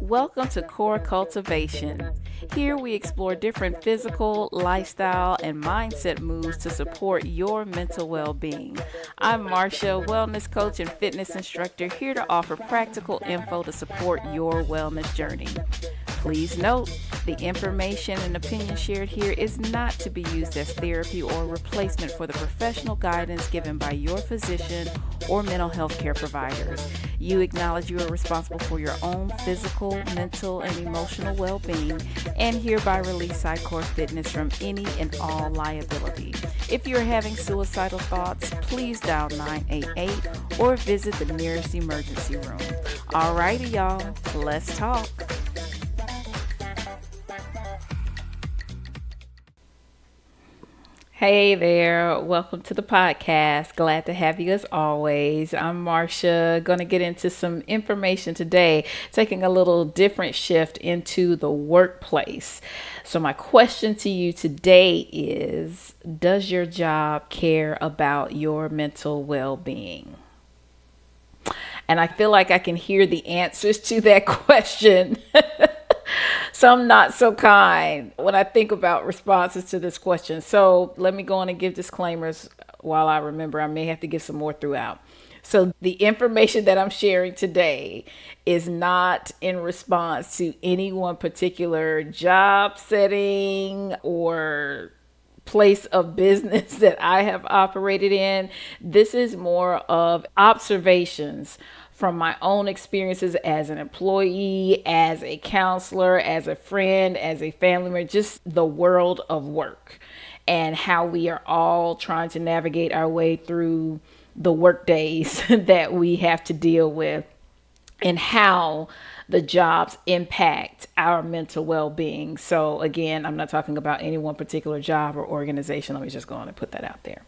Welcome to CORE Cultivation. Here we explore different physical, lifestyle, and mindset moves to support your mental well-being. I'm Marcia, wellness coach and fitness instructor, here to offer practical info to support your wellness journey. Please note, the information and opinion shared here is not to be used as therapy or replacement for the professional guidance given by your physician or mental health care providers. You acknowledge you are responsible for your own physical, mental, and emotional well-being, and hereby release CORE Fitness from any and all liability. If you are having suicidal thoughts, please dial 988 or visit the nearest emergency room. Alrighty, y'all, let's talk. Hey there, welcome to the podcast. Glad to have you as always. I'm Marcia, going to get into some information today, taking a little different shift into the workplace. So my question to you today is, does your job care about your mental well-being? And I feel like I can hear the answers to that question. Some not so kind when I think about responses to this question. So let me go on and give disclaimers while I remember. I may have to give some more throughout. So the information that I'm sharing today is not in response to any one particular job setting or place of business that I have operated in. This is more of observations from my own experiences as an employee, as a counselor, as a friend, as a family member, just the world of work and how we are all trying to navigate our way through the work days that we have to deal with, and how the jobs impact our mental well-being. So again, I'm not talking about any one particular job or organization. Let me just go on and put that out there.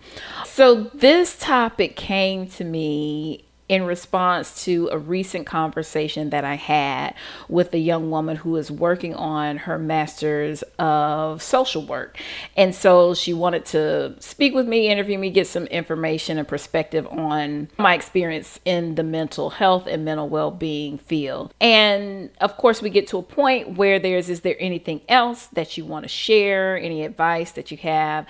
So this topic came to me in response to a recent conversation that I had with a young woman who is working on her master's of social work. And so she wanted to speak with me, interview me, get some information and perspective on my experience in the mental health and mental well-being field. And of course, we get to a point where is there anything else that you want to share, any advice that you have?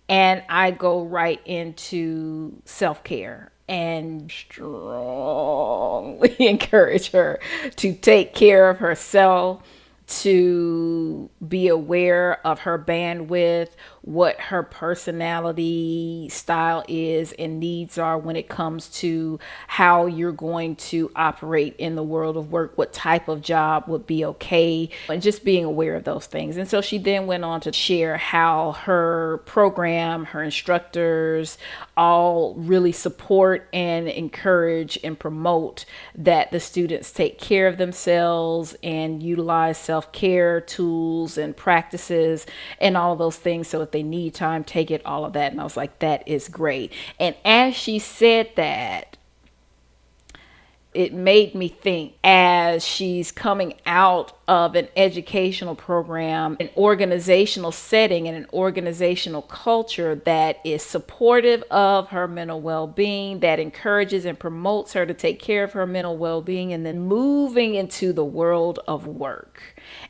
And I go right into self-care and strongly encourage her to take care of herself, to be aware of her bandwidth, what her personality style is and needs are when it comes to how you're going to operate in the world of work, what type of job would be okay, and just being aware of those things. And so she then went on to share how her program, her instructors, all really support and encourage and promote that the students take care of themselves and utilize self-care tools and practices and all of those things. So if they need time, take it, all of that. And I was like, that is great. And as she said that, it made me think, as she's coming out of an educational program, an organizational setting, and an organizational culture that is supportive of her mental well-being, that encourages and promotes her to take care of her mental well-being, and then moving into the world of work,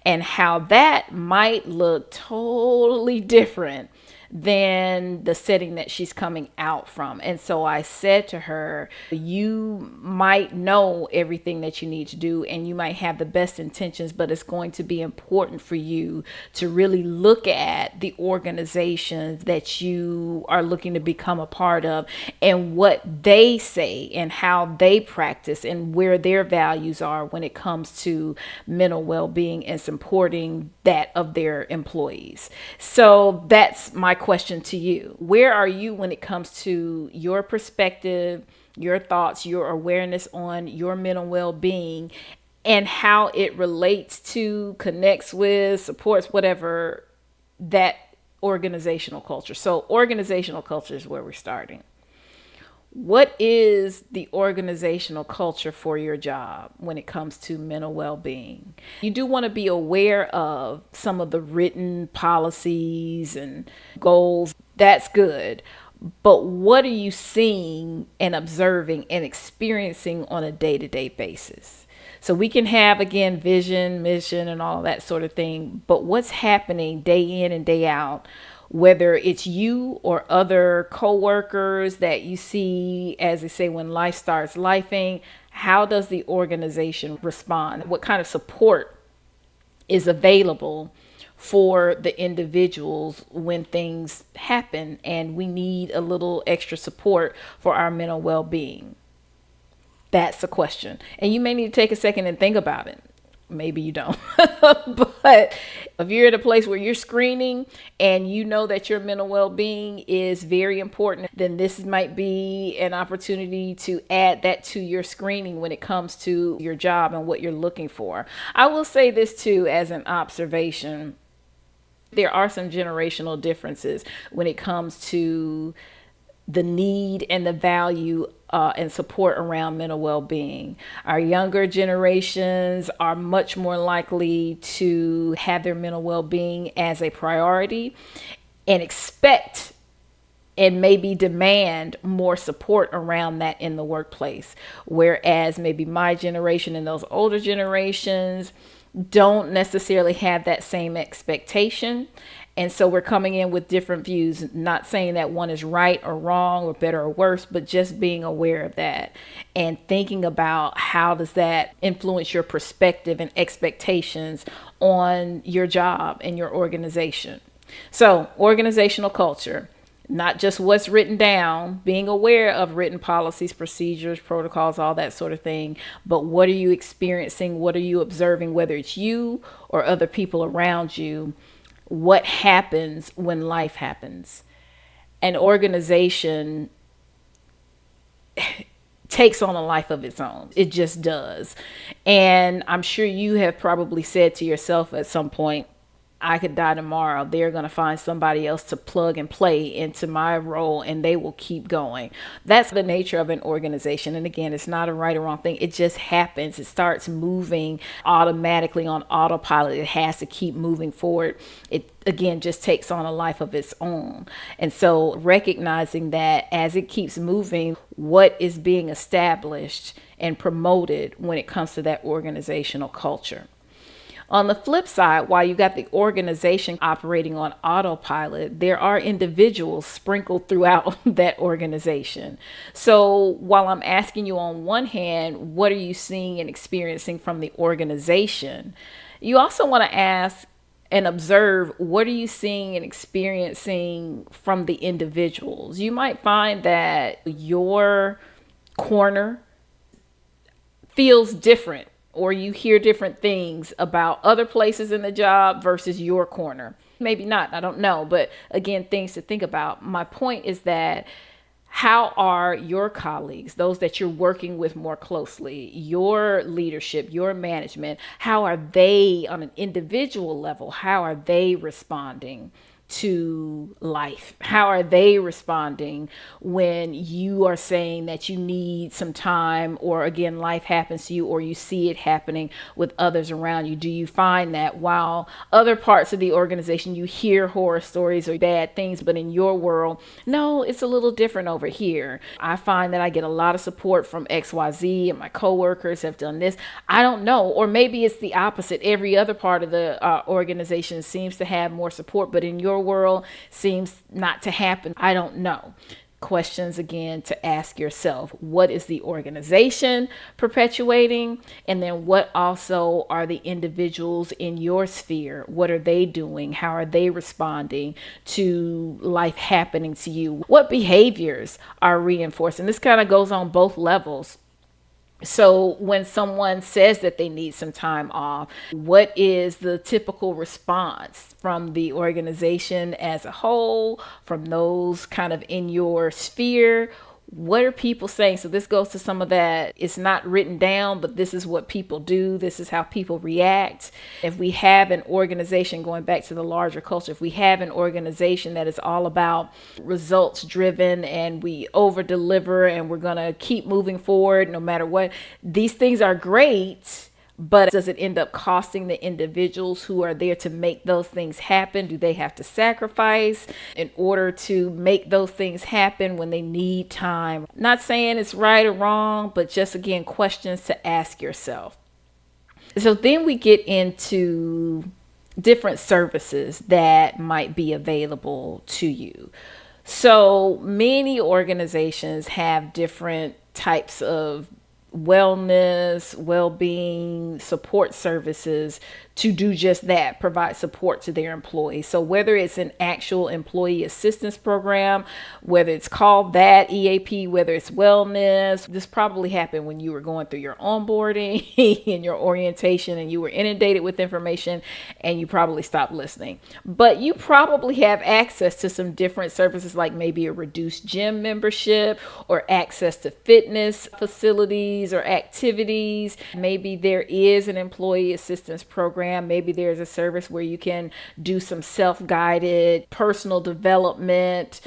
and how that might look totally different than the setting that she's coming out from. And so I said to her, you might know everything that you need to do and you might have the best intentions, but it's going to be important for you to really look at the organizations that you are looking to become a part of and what they say and how they practice and where their values are when it comes to mental well-being and supporting that of their employees. So that's my question to you. Where are you when it comes to your perspective, your thoughts, your awareness on your mental well-being and how it relates to, connects with, supports, whatever, that organizational culture? So organizational culture is where we're starting. What is the organizational culture for your job when it comes to mental well-being? You do want to be aware of some of the written policies and goals. That's good. but what are you seeing and observing and experiencing on a day-to-day basis? So we can have, again, vision, mission, and all that sort of thing, but what's happening day in and day out, whether it's you or other coworkers that you see, as they say, when life starts lifing, how does the organization respond? What kind of support is available for the individuals when things happen and we need a little extra support for our mental well-being? That's the question. And you may need to take a second and think about it. Maybe you don't. But if you're at a place where you're screening and you know that your mental well-being is very important, then this might be an opportunity to add that to your screening when it comes to your job and what you're looking for. I will say this too, as an observation. There are some generational differences when it comes to the need and the value and support around mental well-being. Our younger generations are much more likely to have their mental well-being as a priority and expect and maybe demand more support around that in the workplace. Whereas maybe my generation and those older generations don't necessarily have that same expectation. And so we're coming in with different views, not saying that one is right or wrong or better or worse, but just being aware of that and thinking about how does that influence your perspective and expectations on your job and your organization. So organizational culture, not just what's written down, being aware of written policies, procedures, protocols, all that sort of thing. But what are you experiencing? What are you observing, whether it's you or other people around you? What happens when life happens? An organization takes on a life of its own. It just does. And I'm sure you have probably said to yourself at some point, I could die tomorrow. They're going to find somebody else to plug and play into my role and they will keep going. That's the nature of an organization. And again, it's not a right or wrong thing. It just happens. It starts moving automatically on autopilot. It has to keep moving forward. It again just takes on a life of its own. And so recognizing that as it keeps moving, what is being established and promoted when it comes to that organizational culture. On the flip side, while you got the organization operating on autopilot, there are individuals sprinkled throughout that organization. So while I'm asking you on one hand, what are you seeing and experiencing from the organization? You also want to ask and observe, what are you seeing and experiencing from the individuals? You might find that your corner feels different, or you hear different things about other places in the job versus your corner. Maybe not, I don't know. But again, things to think about. My point is that how are your colleagues, those that you're working with more closely, your leadership, your management, how are they on an individual level? How are they responding to life? How are they responding when you are saying that you need some time, or again, life happens to you, or you see it happening with others around you? Do you find that while other parts of the organization you hear horror stories or bad things, but in your world, no, it's a little different over here? I find that I get a lot of support from XYZ and my coworkers have done this. I don't know. Or maybe it's the opposite. Every other part of the organization seems to have more support, but in your world seems not to happen. I don't know. Questions again to ask yourself. What is the organization perpetuating? And then what also are the individuals in your sphere? What are they doing? How are they responding to life happening to you? What behaviors are reinforced? And this kind of goes on both levels. So when someone says that they need some time off, what is the typical response from the organization as a whole, from those kind of in your sphere? What are people saying? So this goes to some of that. It's not written down, but this is what people do. This is how people react. If we have an organization, going back to the larger culture, if we have an organization that is all about results driven and we over deliver and we're going to keep moving forward no matter what, these things are great. But does it end up costing the individuals who are there to make those things happen? Do they have to sacrifice in order to make those things happen when they need time? Not saying it's right or wrong, but just again, questions to ask yourself. So then we get into different services that might be available to you. So many organizations have different types of wellness, well-being, support services to do just that, provide support to their employees. So whether it's an actual employee assistance program, whether it's called that EAP, whether it's wellness, this probably happened when you were going through your onboarding and your orientation and you were inundated with information and you probably stopped listening. But you probably have access to some different services, like maybe a reduced gym membership or access to fitness facilities or activities. Maybe there is an employee assistance program. Maybe there's a service where you can do some self-guided personal development,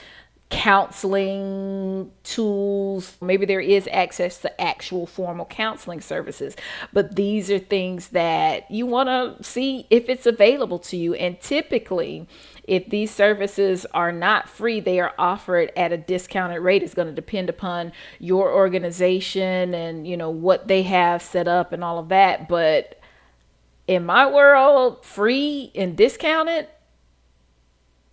counseling tools. Maybe there is access to actual formal counseling services. But these are things that you want to see if it's available to you. And typically, if these services are not free, they are offered at a discounted rate. It's going to depend upon your organization and, what they have set up and all of that. But in my world, free and discounted,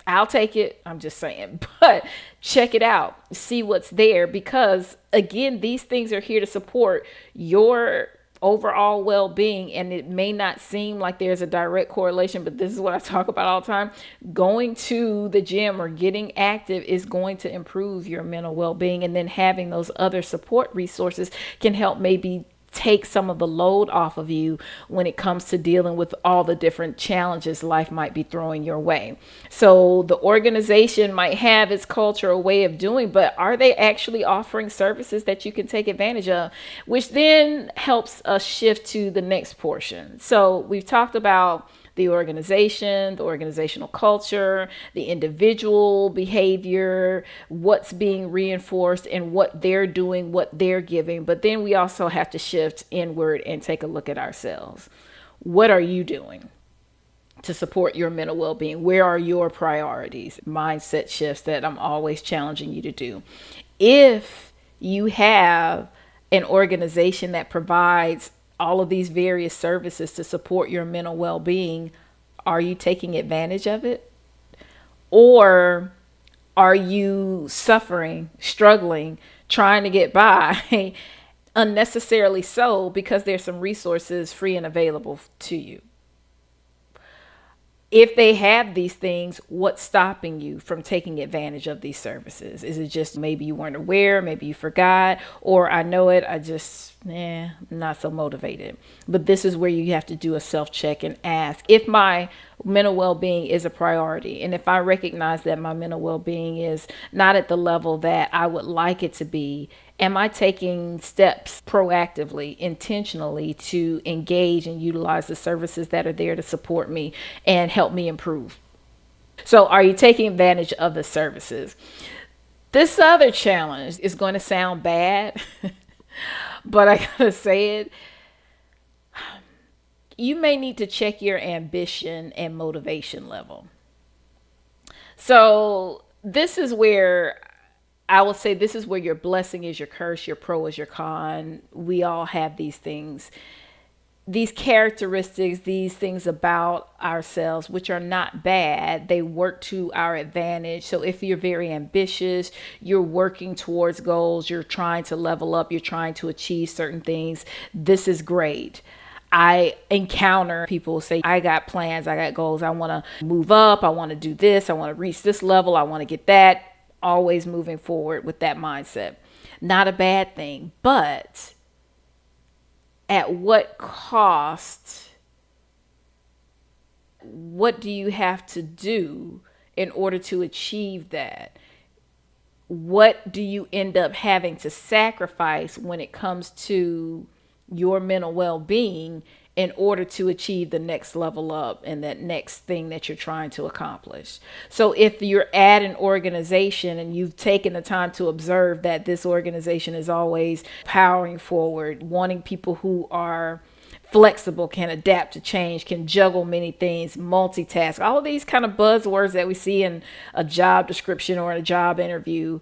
I'll take it. I'm just saying. But check it out. See what's there. Because, again, these things are here to support your overall well-being. And it may not seem like there's a direct correlation, but this is what I talk about all the time. Going to the gym or getting active is going to improve your mental well-being. And then having those other support resources can help maybe take some of the load off of you when it comes to dealing with all the different challenges life might be throwing your way. So the organization might have its culture, a way of doing, but are they actually offering services that you can take advantage of? Which then helps us shift to the next portion. So we've talked about the organization, the organizational culture, the individual behavior, what's being reinforced and what they're doing, what they're giving. But then we also have to shift inward and take a look at ourselves. What are you doing to support your mental well-being? Where are your priorities? Mindset shifts that I'm always challenging you to do. If you have an organization that provides all of these various services to support your mental well-being, are you taking advantage of it? Or are you suffering, struggling, trying to get by unnecessarily so because there's some resources free and available to you? If they have these things, what's stopping you from taking advantage of these services? Is it just maybe you weren't aware, maybe you forgot, or I know it, I'm not so motivated. But this is where you have to do a self-check and ask, if my mental well-being is a priority, and if I recognize that my mental well-being is not at the level that I would like it to be, am I taking steps proactively, intentionally to engage and utilize the services that are there to support me and help me improve? So are you taking advantage of the services? This other challenge is going to sound bad, but I gotta say it. You may need to check your ambition and motivation level. So this is where I will say this is where your blessing is your curse, your pro is your con. We all have these things, these characteristics, these things about ourselves, which are not bad. They work to our advantage. So if you're very ambitious, you're working towards goals, you're trying to level up, you're trying to achieve certain things, this is great. I encounter people say, I got plans, I got goals, I want to move up, I want to do this, I want to reach this level, I want to get that. Always moving forward with that mindset. Not a bad thing, but at what cost? What do you have to do in order to achieve that? What do you end up having to sacrifice when it comes to your mental well-being in order to achieve the next level up and that next thing that you're trying to accomplish? So if you're at an organization and you've taken the time to observe that this organization is always powering forward, wanting people who are flexible, can adapt to change, can juggle many things, multitask, all of these kind of buzzwords that we see in a job description or in a job interview.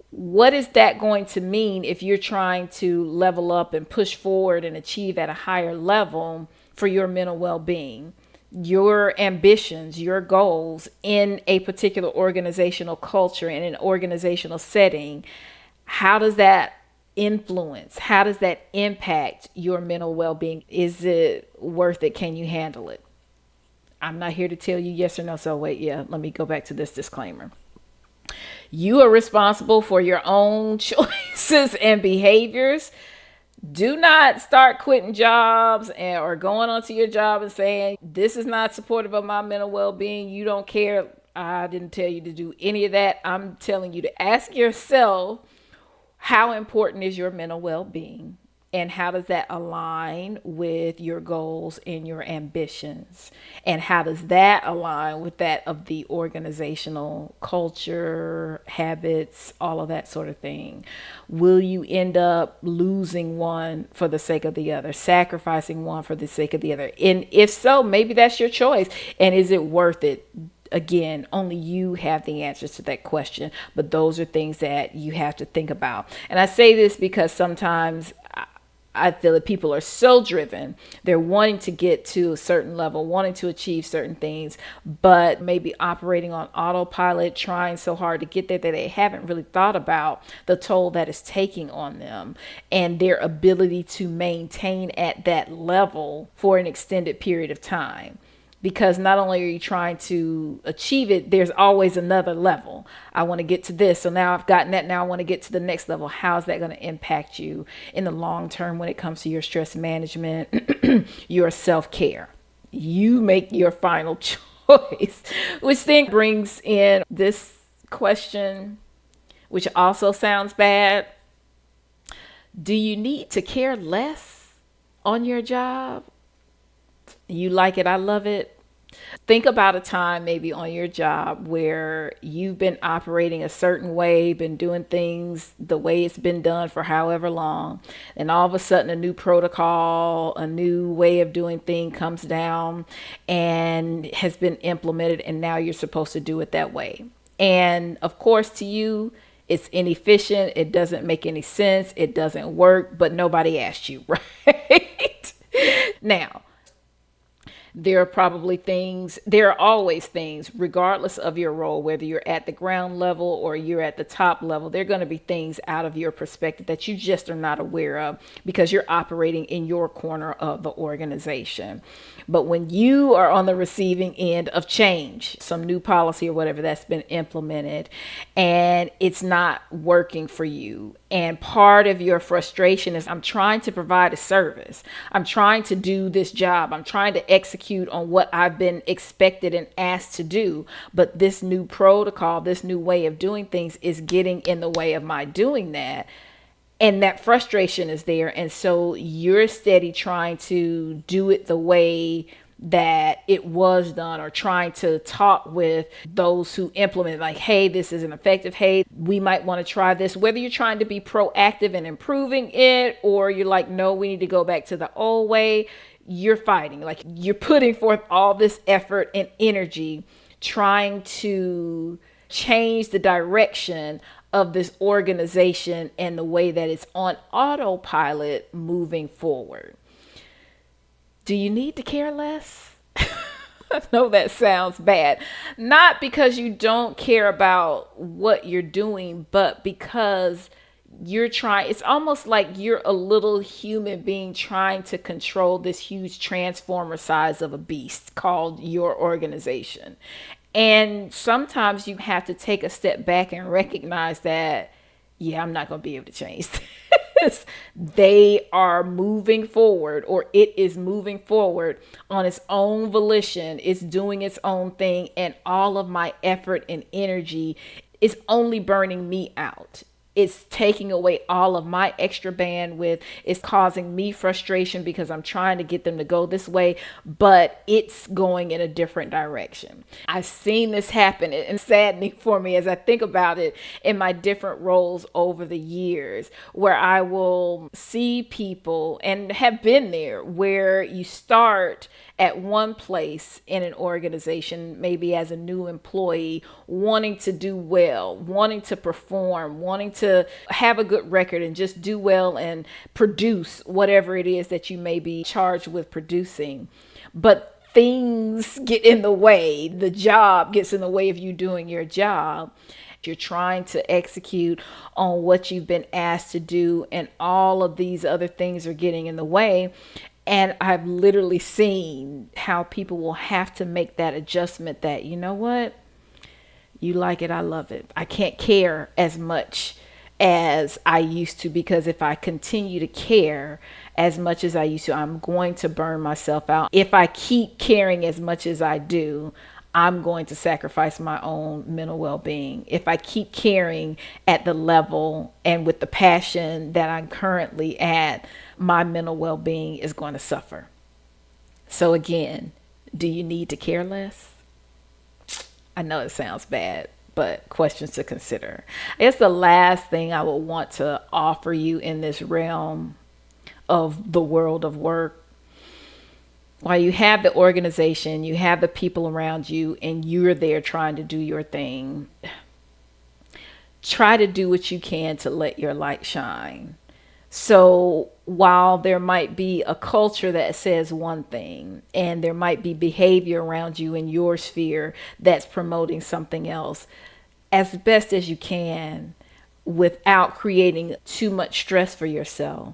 What is that going to mean if you're trying to level up and push forward and achieve at a higher level for your mental well-being, your ambitions, your goals in a particular organizational culture, in an organizational setting? How does that influence? How does that impact your mental well-being? Is it worth it? Can you handle it? I'm not here to tell you yes or no. So wait, yeah, let me go back to this disclaimer. You are responsible for your own choices and behaviors. Do not start quitting jobs or going onto your job and saying, this is not supportive of my mental well-being. You don't care. I didn't tell you to do any of that. I'm telling you to ask yourself, how important is your mental well-being? And how does that align with your goals and your ambitions? And how does that align with that of the organizational culture, habits, all of that sort of thing? Will you end up losing one for the sake of the other, sacrificing one for the sake of the other? And if so, maybe that's your choice. And is it worth it? Again, only you have the answers to that question, but those are things that you have to think about. And I say this because sometimes I feel that people are so driven. They're wanting to get to a certain level, wanting to achieve certain things, but maybe operating on autopilot, trying so hard to get there that they haven't really thought about the toll that is taking on them and their ability to maintain at that level for an extended period of time. Because not only are you trying to achieve it, there's always another level. I want to get to this. So now I've gotten that. Now I want to get to the next level. How's that going to impact you in the long term when it comes to your stress management, your self-care? You make your final choice, which then brings in this question, which also sounds bad. Do you need to care less on your job? You like it, I love it. Think about a time maybe on your job where you've been operating a certain way, been doing things the way it's been done for however long, and all of a sudden a new protocol, a new way of doing things comes down and has been implemented, and now you're supposed to do it that way. And of course, to you, it's inefficient, it doesn't make any sense, it doesn't work, but nobody asked you, right? Now, there are always things, regardless of your role, whether you're at the ground level or you're at the top level, there are going to be things out of your perspective that you just are not aware of because you're operating in your corner of the organization. But when you are on the receiving end of change, some new policy or whatever that's been implemented, and it's not working for you, and part of your frustration is, I'm trying to provide a service. I'm trying to do this job. I'm trying to execute on what I've been expected and asked to do. But this new protocol, this new way of doing things is getting in the way of my doing that. And that frustration is there. And so you're steady trying to do it the way that it was done, or trying to talk with those who implement, like, hey, this isn't effective. Hey, we might want to try this. Whether you're trying to be proactive in improving it, or you're like, no, we need to go back to the old way, you're fighting. Like, you're putting forth all this effort and energy trying to change the direction of this organization and the way that it's on autopilot moving forward. Do you need to care less? I know that sounds bad. Not because you don't care about what you're doing, but because you're trying. It's almost like you're a little human being trying to control this huge transformer size of a beast called your organization. And sometimes you have to take a step back and recognize that, yeah, I'm not going to be able to change this. They are moving forward, or it is moving forward on its own volition. It's doing its own thing. And all of my effort and energy is only burning me out. It's taking away all of my extra bandwidth. It's causing me frustration because I'm trying to get them to go this way, but it's going in a different direction. I've seen this happen, and saddening for me as I think about it in my different roles over the years, where I will see people and have been there where you start at one place in an organization, maybe as a new employee, wanting to do well, wanting to perform, wanting to have a good record and just do well and produce whatever it is that you may be charged with producing. But things get in the way. The job gets in the way of you doing your job. You're trying to execute on what you've been asked to do, and all of these other things are getting in the way. And I've literally seen how people will have to make that adjustment that, you know what? You like it, I love it. I can't care as much as I used to, because if I continue to care as much as I used to, I'm going to burn myself out. If I keep caring as much as I do, I'm going to sacrifice my own mental well-being. If I keep caring at the level and with the passion that I'm currently at, my mental well-being is going to suffer. So again, do you need to care less? I know it sounds bad, but questions to consider. I guess the last thing I would want to offer you in this realm of the world of work, while you have the organization, you have the people around you, and you're there trying to do your thing, try to do what you can to let your light shine. So while there might be a culture that says one thing, and there might be behavior around you in your sphere that's promoting something else, as best as you can, without creating too much stress for yourself,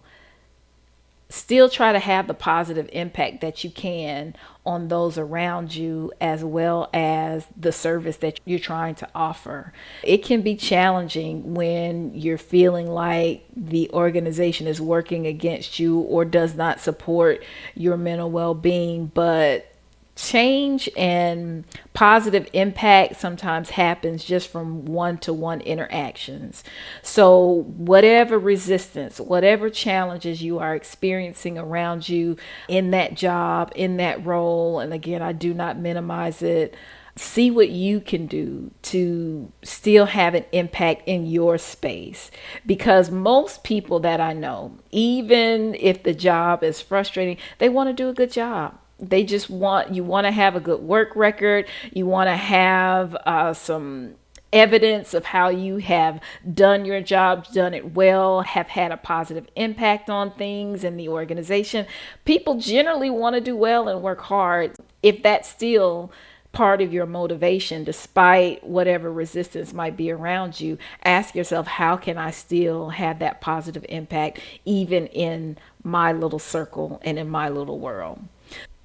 still try to have the positive impact that you can on those around you, as well as the service that you're trying to offer. It can be challenging when you're feeling like the organization is working against you or does not support your mental well-being, but change and positive impact sometimes happens just from one-to-one interactions. So whatever resistance, whatever challenges you are experiencing around you in that job, in that role, and again, I do not minimize it, see what you can do to still have an impact in your space. Because most people that I know, even if the job is frustrating, they want to do a good job. They just want, you want to have a good work record. You want to have some evidence of how you have done your job, done it well, have had a positive impact on things in the organization. People generally want to do well and work hard. If that's still part of your motivation, despite whatever resistance might be around you, ask yourself, how can I still have that positive impact even in my little circle and in my little world?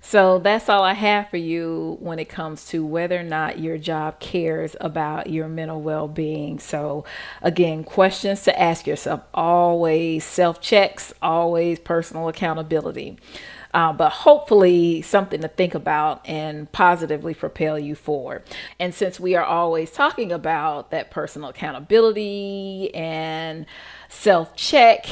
So that's all I have for you when it comes to whether or not your job cares about your mental well-being. So again, questions to ask yourself, always self-checks, always personal accountability. But hopefully something to think about and positively propel you forward. And since we are always talking about that personal accountability and self-check,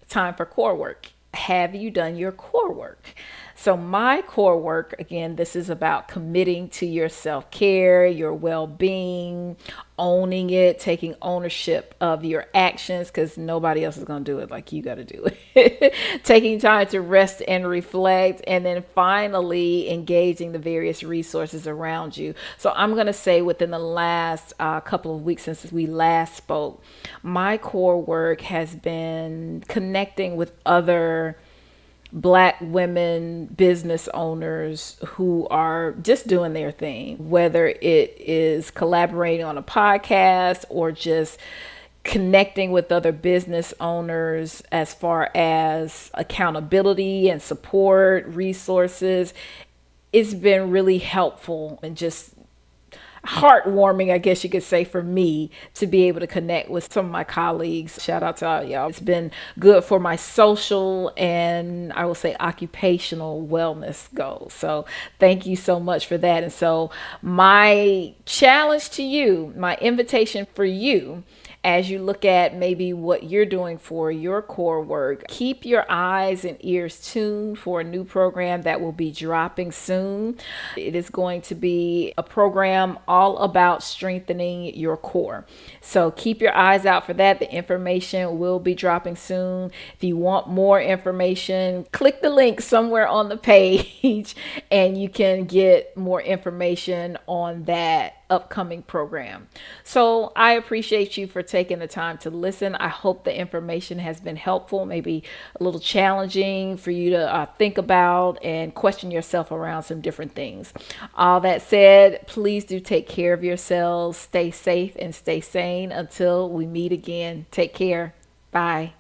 time for core work. Have you done your core work? So my core work, again, this is about committing to your self-care, your well-being, owning it, taking ownership of your actions, because nobody else is going to do it like you got to do it. Taking time to rest and reflect, and then finally engaging the various resources around you. So I'm going to say within the last couple of weeks since we last spoke, my core work has been connecting with other Black women business owners who are just doing their thing, whether it is collaborating on a podcast or just connecting with other business owners as far as accountability and support, resources. It's been really helpful and just heartwarming, I guess you could say, for me to be able to connect with some of my colleagues. Shout out to all y'all. It's been good for my social and I will say occupational wellness goals. So thank you so much for that. And so my challenge to you, my invitation for you as you look at maybe what you're doing for your core work, keep your eyes and ears tuned for a new program that will be dropping soon. It is going to be a program all about strengthening your core. So keep your eyes out for that. The information will be dropping soon. If you want more information, click the link somewhere on the page and you can get more information on that upcoming program. So I appreciate you for taking the time to listen. I hope the information has been helpful, maybe a little challenging for you to think about and question yourself around some different things. All that said, please do take care of yourselves, stay safe and stay sane until we meet again. Take care. Bye.